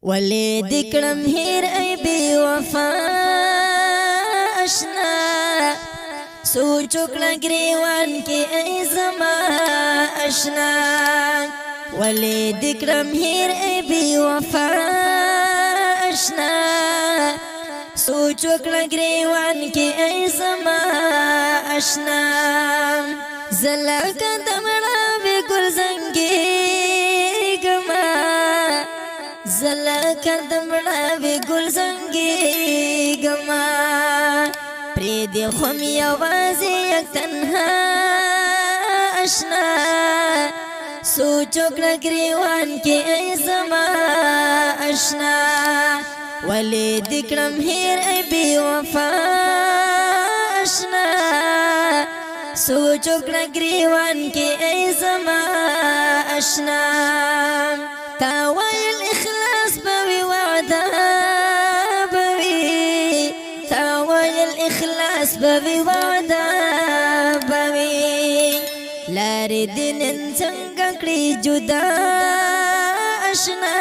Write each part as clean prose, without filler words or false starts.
ولی دکړم هیر ای بی وفا اشنا سوچ وکړه گریوان کې ای زما اشنا ولی دکړم هیر ای بی وفا اشنا سوچ وکړه گریوان کې ای زما اشنا زلا کدمړه به ګل زنګي ګما زلا کدمړه به ګل زنګي ګما پرې دې خم یوازې یک تنها اشنا سوچ وکړه گریوان کې ای زما اشنا ولی دکړم هیر ای بی وفا اشنا سوچ وکړه گریوان کې ای زما اشنا تا ویل اخلاص بوي وعده بوي تا ویل اخلاص بوي وعده بوي لارې دې نن څنګه کړې جدا اشنا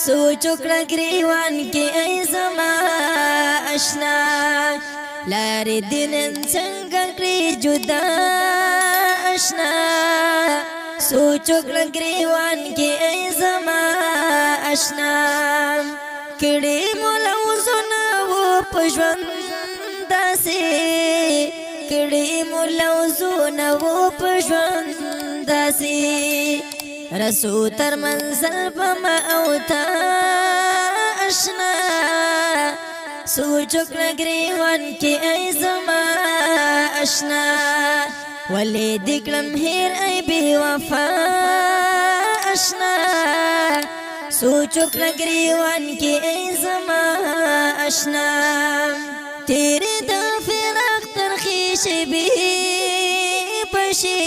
سوچ وکړه گریوان کې ای زما اشنا لارې دې نن څنګه کړې جدا اشنا سوچ وکړه گریوان کې ای زما اشنا کړي مولوزونه و په ژوند داسې کړي مولوزونه و په ژوند داسې رسو تر منزل پما او تا اشنا سوچ وکړه گریوان کې ای زما اشنا ولی دکړم هیر ای بی وفا اشنا سوچ وکړه گریوان کې ای زما اشنا تیرې د فراق ترخې شیبې پشي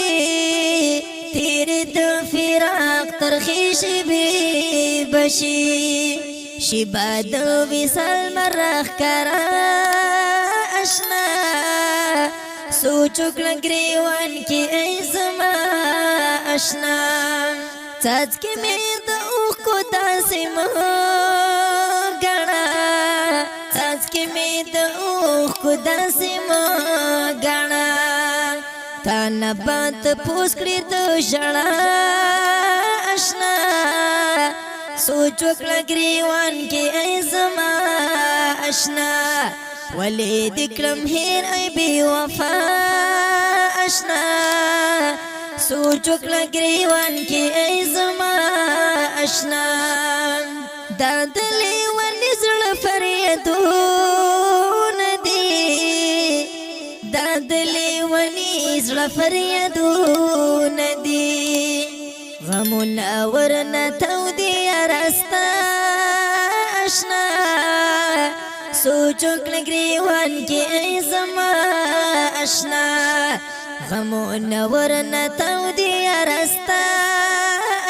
تیرې د فراق ترخې شیبې بشي شیبا د وصال مرخ کرا اشنا سوچ وکړه گریوان کې ای زما اشنا څاڅکي مې د اوښکو داسې مه ګڼه څاڅکي مې د اوښکو داسې مه ګڼه تا نه بات پوس کړې د ژړا اشنا سوچ وکړه گریوان کې ای زما اشنا ولی دکړم هیر ای بی وفا اشنا سوچ وکړه گریوان کې ای زما اشنا دادلې ونی زړه فریادونه دي دادلې ونی زړه فریادونه دي غمونه ورنه تودي راستا اشنا سوچ وکړه گریوان کې ای زما اشنا غمونه ورنه تودي راستا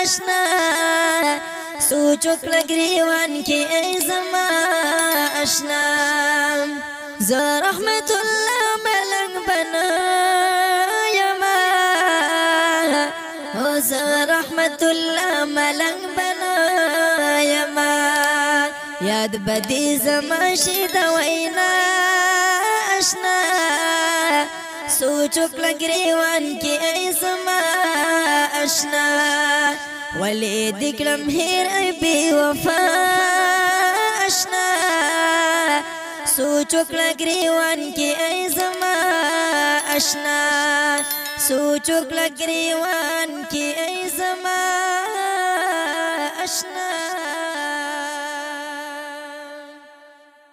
اشنا سوچ وکړه گریوان کې ای زما اشنا زه رحمت الله ملنګ بنا یما او زه رحمت الله ملنګ بنا یما یاد بدی زما شي د وینا اشنا سوچ وکړه گریوان کې ای زما اشنا ولی دکړم هیر ای بی وفا اشنا سوچ وکړه گریوان کې ای زما اشنا سوچ وکړه گریوان کې ای زما